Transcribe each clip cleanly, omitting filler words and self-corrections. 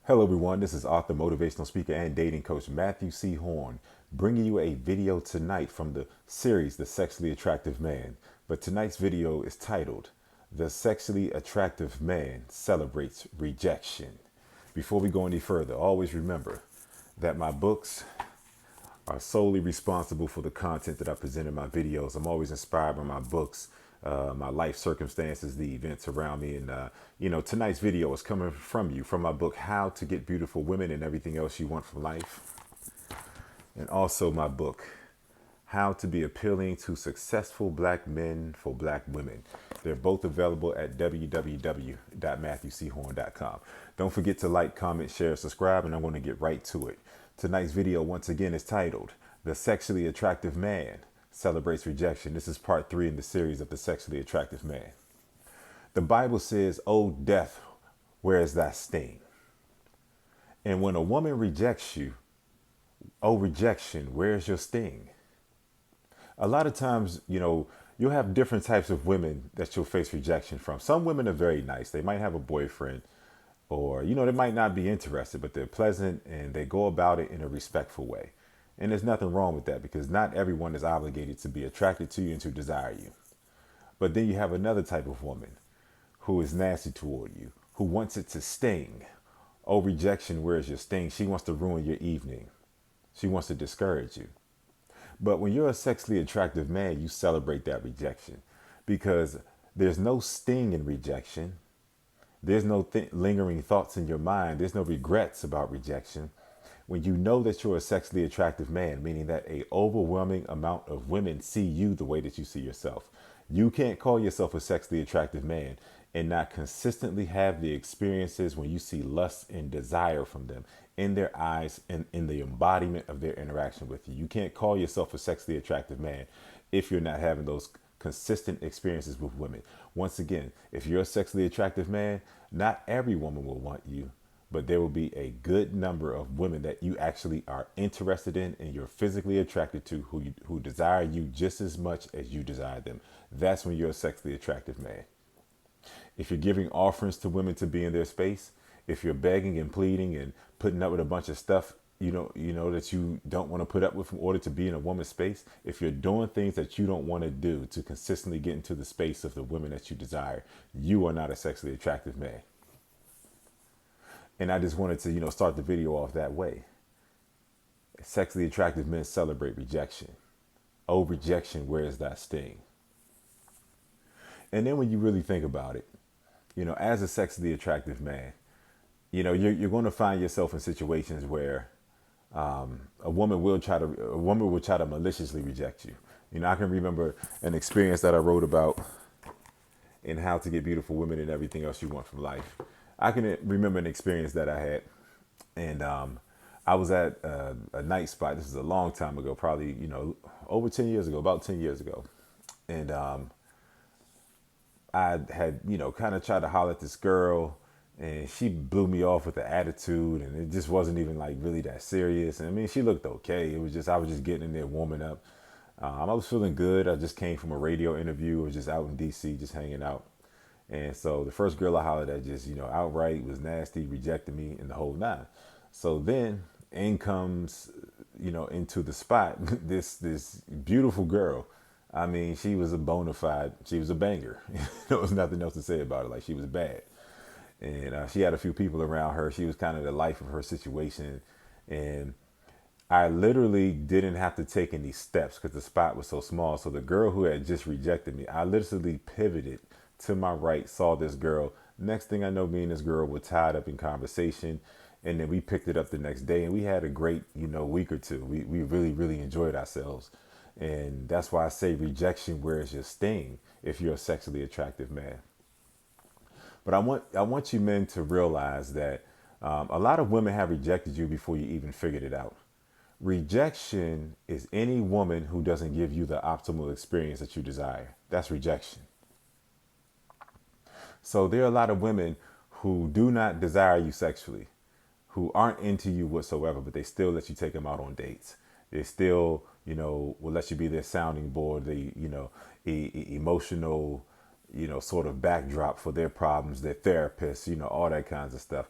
Hello, everyone. This is author, motivational speaker, and dating coach Matthew C. Horn, bringing you a video tonight from the series The Sexually Attractive Man. But tonight's video is titled The Sexually Attractive Man Celebrates Rejection. Before we go any further, always remember that my books are solely responsible for the content that I present in my videos. I'm always inspired by my books, my life circumstances, the events around me. And, tonight's video is coming from you, from my book, How to Get Beautiful Women and Everything Else You Want from Life. And also my book, How to Be Appealing to Successful Black Men for Black Women. They're both available at www.matthewchorn.com. Don't forget to like, comment, share, subscribe, and I'm going to get right to it. Tonight's video, once again, is titled The Sexually Attractive Man Celebrates Rejection. This is part 3 in the series of The Sexually Attractive Man. The Bible says, "O death, where is thy sting?" And when a woman rejects you, oh rejection, where is your sting? A lot of times, you'll have different types of women that you'll face rejection from. Some women are very nice. They might have a boyfriend or, they might not be interested, but they're pleasant and they go about it in a respectful way. And there's nothing wrong with that because not everyone is obligated to be attracted to you and to desire you. But then you have another type of woman who is nasty toward you, who wants it to sting. Oh, rejection, where is your sting? She wants to ruin your evening. She wants to discourage you. But when you're a sexually attractive man, you celebrate that rejection because there's no sting in rejection. There's no lingering thoughts in your mind. There's no regrets about rejection. When you know that you're a sexually attractive man, meaning that a overwhelming amount of women see you the way that you see yourself. You can't call yourself a sexually attractive man and not consistently have the experiences when you see lust and desire from them in their eyes and in the embodiment of their interaction with you. You can't call yourself a sexually attractive man if you're not having those consistent experiences with women. Once again, if you're a sexually attractive man, not every woman will want you, but there will be a good number of women that you actually are interested in and you're physically attracted to who desire you just as much as you desire them. That's when you're a sexually attractive man. If you're giving offerings to women to be in their space, if you're begging and pleading and putting up with a bunch of stuff that you don't want to put up with in order to be in a woman's space, if you're doing things that you don't want to do to consistently get into the space of the women that you desire, you are not a sexually attractive man. And I just wanted to, start the video off that way. Sexually attractive men celebrate rejection. Oh, rejection, where is that sting? And then when you really think about it, as a sexually attractive man, you're going to find yourself in situations where a woman will try to maliciously reject you. I can remember an experience that I wrote about in How to Get Beautiful Women and Everything Else You Want from Life. I can remember an experience that I had, and I was at a night spot. This is a long time ago, probably over 10 years ago, about 10 years ago, and I had kind of tried to holler at this girl, and she blew me off with the attitude, and it just wasn't even like really that serious. And I mean, she looked okay. It was just I was just getting in there warming up. I was feeling good. I just came from a radio interview. I was just out in DC, just hanging out. And so the first girl I hollered at just, outright was nasty, rejected me and the whole nine. So then in comes, into the spot, this beautiful girl. I mean, she was a bona fide, she was a banger. There was nothing else to say about her. Like, she was bad. And she had a few people around her. She was kind of the life of her situation. And I literally didn't have to take any steps because the spot was so small. So the girl who had just rejected me, I literally pivoted to my right, saw this girl. Next thing I know, me and this girl were tied up in conversation. And then we picked it up the next day and we had a great, week or two. We really, really enjoyed ourselves. And that's why I say rejection, where is your sting if you're a sexually attractive man? But I want you men to realize that a lot of women have rejected you before you even figured it out. Rejection is any woman who doesn't give you the optimal experience that you desire. That's rejection. So there are a lot of women who do not desire you sexually, who aren't into you whatsoever, but they still let you take them out on dates. They still, will let you be their sounding board, emotional, sort of backdrop for their problems, their therapists, all that kinds of stuff.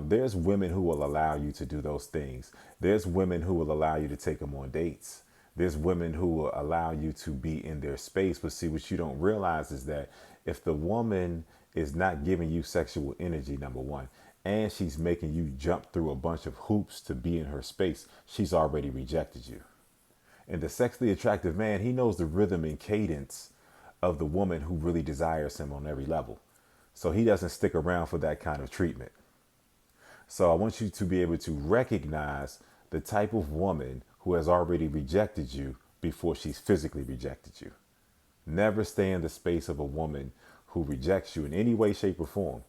There's women who will allow you to do those things. There's women who will allow you to take them on dates. There's women who will allow you to be in their space. But see, what you don't realize is that if the woman is not giving you sexual energy, number one, and she's making you jump through a bunch of hoops to be in her space, she's already rejected you. And the sexually attractive man, he knows the rhythm and cadence of the woman who really desires him on every level. So he doesn't stick around for that kind of treatment. So I want you to be able to recognize the type of woman who has already rejected you before she's physically rejected you. Never stay in the space of a woman who rejects you in any way, shape, or form,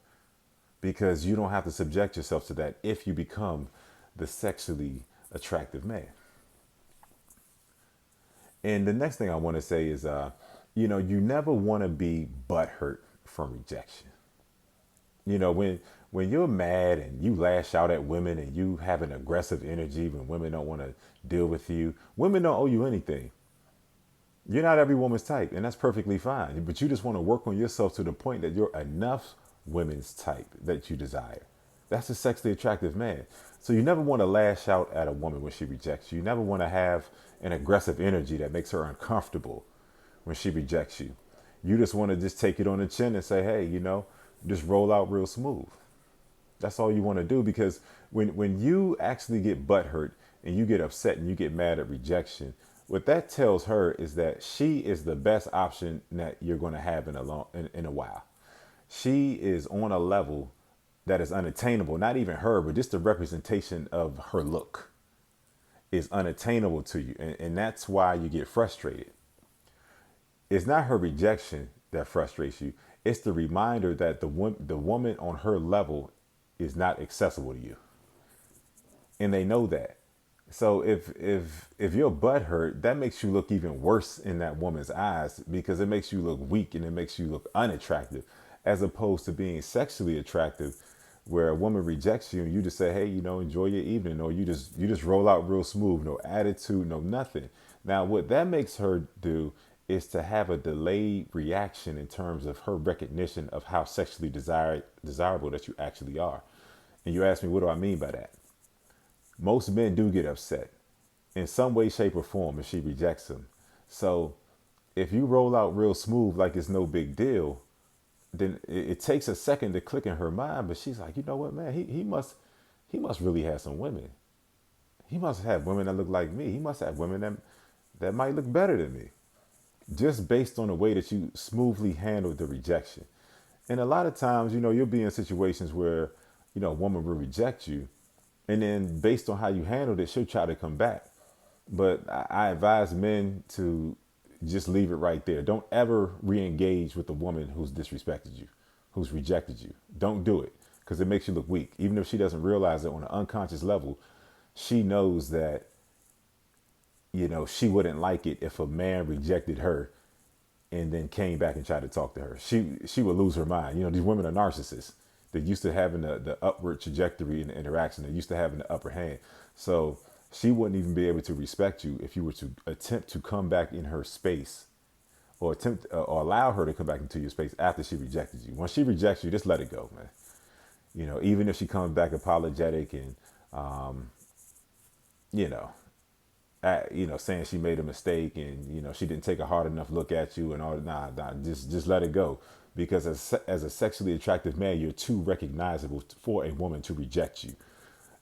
because you don't have to subject yourself to that if you become the sexually attractive man. And the next thing I want to say is, you never want to be butthurt from rejection. When you're mad and you lash out at women and you have an aggressive energy when women don't want to deal with you, women don't owe you anything. You're not every woman's type, and that's perfectly fine. But you just want to work on yourself to the point that you're enough women's type that you desire. That's a sexually attractive man. So you never want to lash out at a woman when she rejects you. You never want to have an aggressive energy that makes her uncomfortable when she rejects you. You just want to just take it on the chin and say, hey, just roll out real smooth. That's all you want to do, because when you actually get butthurt and you get upset and you get mad at rejection, what that tells her is that she is the best option that you're going to have in a while. She is on a level that is unattainable. Not even her, but just the representation of her look is unattainable to you. And that's why you get frustrated. It's not her rejection that frustrates you. It's the reminder that the woman on her level is not accessible to you. And they know that. So if your butt hurt, that makes you look even worse in that woman's eyes, because it makes you look weak and it makes you look unattractive, as opposed to being sexually attractive, where a woman rejects you and you just say, hey, enjoy your evening, or you just roll out real smooth, no attitude, no nothing. Now, what that makes her do is to have a delayed reaction in terms of her recognition of how sexually desirable that you actually are. And you ask me, what do I mean by that? Most men do get upset in some way, shape, or form if she rejects them. So if you roll out real smooth like it's no big deal, then it takes a second to click in her mind. But she's like, you know what, man, he must really have some women. He must have women that look like me. He must have women that might look better than me, just based on the way that you smoothly handled the rejection. And a lot of times, you'll be in situations where, a woman will reject you. And then based on how you handled it, she'll try to come back. But I advise men to just leave it right there. Don't ever re-engage with a woman who's disrespected you, who's rejected you. Don't do it, because it makes you look weak. Even if she doesn't realize it on an unconscious level, she knows that, she wouldn't like it if a man rejected her and then came back and tried to talk to her. She would lose her mind. These women are narcissists. They're used to having the upward trajectory in the interaction. They're used to having the upper hand. So she wouldn't even be able to respect you if you were to attempt to come back in her space, or or allow her to come back into your space after she rejected you. Once she rejects you, just let it go, man. Even if she comes back apologetic and, saying she made a mistake and, she didn't take a hard enough look at you and all, just let it go. Because as a sexually attractive man, you're too recognizable for a woman to reject you.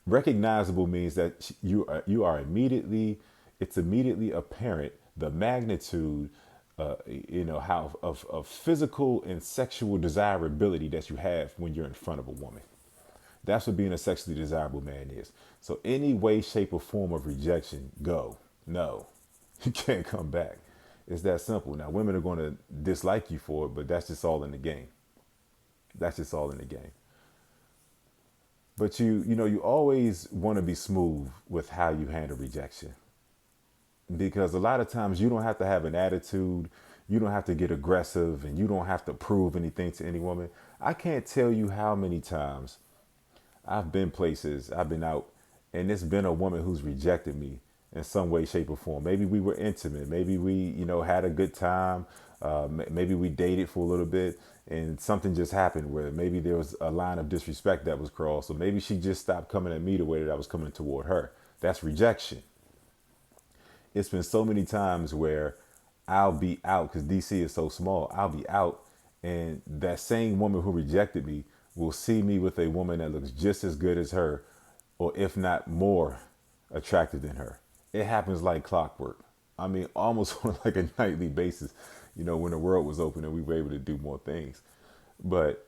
Recognizable means that you are immediately, it's immediately apparent the magnitude, how of physical and sexual desirability that you have when you're in front of a woman. That's what being a sexually desirable man is. So any way, shape, or form of rejection, go. No, you can't come back. It's that simple. Now, women are going to dislike you for it, but that's just all in the game. That's just all in the game. But you always want to be smooth with how you handle rejection, because a lot of times you don't have to have an attitude. You don't have to get aggressive, and you don't have to prove anything to any woman. I can't tell you how many times I've been places, I've been out, and it's been a woman who's rejected me in some way, shape, or form. Maybe we were intimate. Maybe we, had a good time. Maybe we dated for a little bit and something just happened where maybe there was a line of disrespect that was crossed. So maybe she just stopped coming at me the way that I was coming toward her. That's rejection. It's been so many times where I'll be out because DC is so small. I'll be out, and that same woman who rejected me will see me with a woman that looks just as good as her, or if not more attractive than her. It happens like clockwork. I mean, almost on like a nightly basis, when the world was open and we were able to do more things. But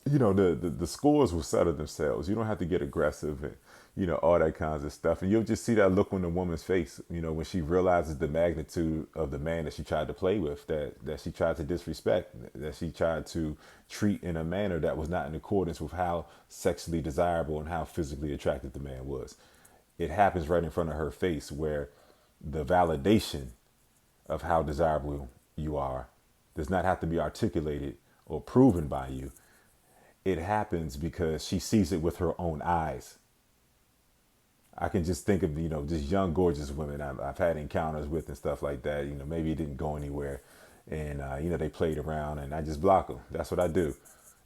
the scores will settle themselves. You don't have to get aggressive and all that kinds of stuff. And you'll just see that look on the woman's face, when she realizes the magnitude of the man that she tried to play with, that she tried to disrespect, that she tried to treat in a manner that was not in accordance with how sexually desirable and how physically attractive the man was. It happens right in front of her face, where the validation of how desirable you are does not have to be articulated or proven by you. It happens because she sees it with her own eyes. I can just think of, just young, gorgeous women I've had encounters with and stuff like that. Maybe it didn't go anywhere and, they played around and I just block them. That's what I do.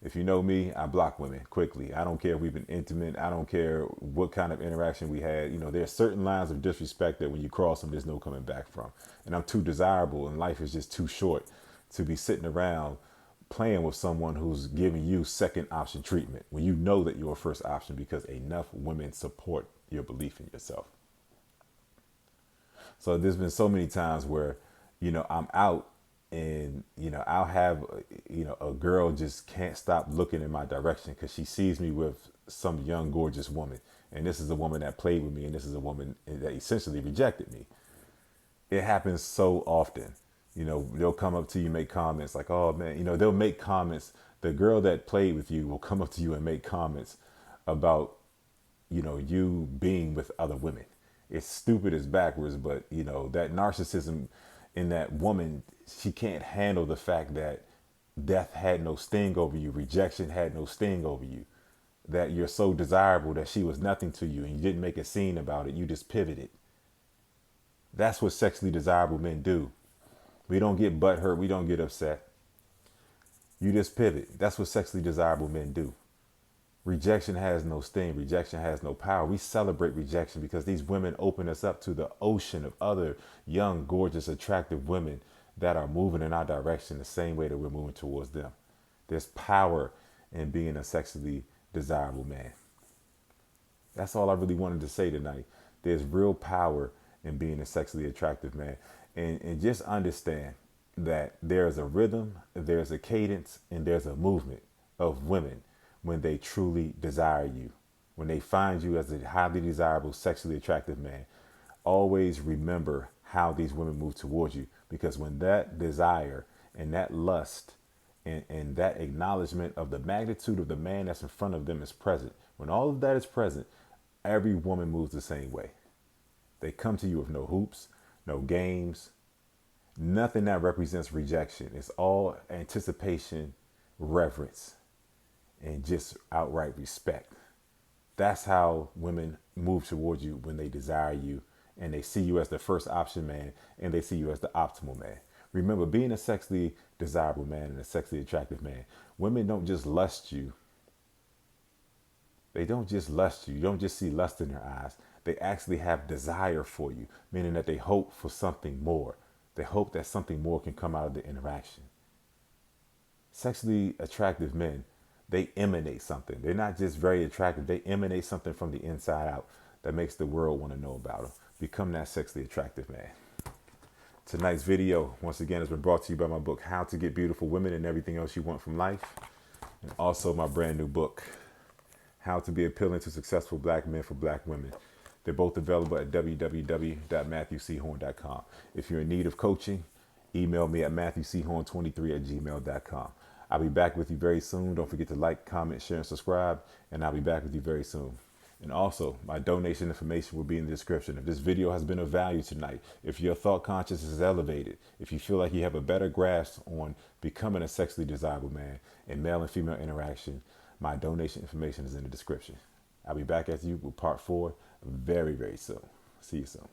If you know me, I block women quickly. I don't care if we've been intimate. I don't care what kind of interaction we had. There are certain lines of disrespect that when you cross them, there's no coming back from. And I'm too desirable and life is just too short to be sitting around playing with someone who's giving you second option treatment when you know that you're a first option, because enough women support your belief in yourself. So there's been so many times where, I'm out and, I'll have, a girl just can't stop looking in my direction because she sees me with some young, gorgeous woman. And this is a woman that played with me. And this is a woman that essentially rejected me. It happens so often. They'll come up to you, make comments like, oh man, they'll make comments. The girl that played with you will come up to you and make comments about, you being with other women. It's stupid, it's backwards, but that narcissism in that woman, she can't handle the fact that death had no sting over you, rejection had no sting over you, that you're so desirable that she was nothing to you and you didn't make a scene about it, you just pivoted. That's what sexually desirable men do. We don't get butthurt, we don't get upset. You just pivot. That's what sexually desirable men do. Rejection has no sting. Rejection has no power. We celebrate rejection because these women open us up to the ocean of other young, gorgeous, attractive women that are moving in our direction the same way that we're moving towards them. There's power in being a sexually desirable man. That's all I really wanted to say tonight. There's real power in being a sexually attractive man. And just understand that there's a rhythm, there's a cadence, and there's a movement of women when they truly desire you. When they find you as a highly desirable, sexually attractive man, always remember how these women move towards you. Because when that desire and that lust and that acknowledgement of the magnitude of the man that's in front of them is present, when all of that is present, every woman moves the same way. They come to you with no hoops, no games, nothing that represents rejection. It's all anticipation, reverence, and just outright respect. That's how women move towards you when they desire you and they see you as the first option man and they see you as the optimal man. Remember, being a sexually desirable man and a sexually attractive man, women don't just lust you. They don't just lust you. You don't just see lust in their eyes. They actually have desire for you, meaning that they hope for something more. They hope that something more can come out of the interaction. Sexually attractive men, they emanate something. They're not just very attractive. They emanate something from the inside out that makes the world want to know about them. Become that sexually attractive man. Tonight's video, once again, has been brought to you by my book, How to Get Beautiful Women and Everything Else You Want from Life. And also my brand new book, How to Be Appealing to Successful Black Men for Black Women. They're both available at www.matthewchorn.com. If you're in need of coaching, email me at matthewchorn23@gmail.com. I'll be back with you very soon. Don't forget to like, comment, share, and subscribe. And I'll be back with you very soon. And also, my donation information will be in the description. If this video has been of value tonight, if your thought consciousness is elevated, if you feel like you have a better grasp on becoming a sexually desirable man in male and female interaction, my donation information is in the description. I'll be back at you with part 4 very, very soon. See you soon.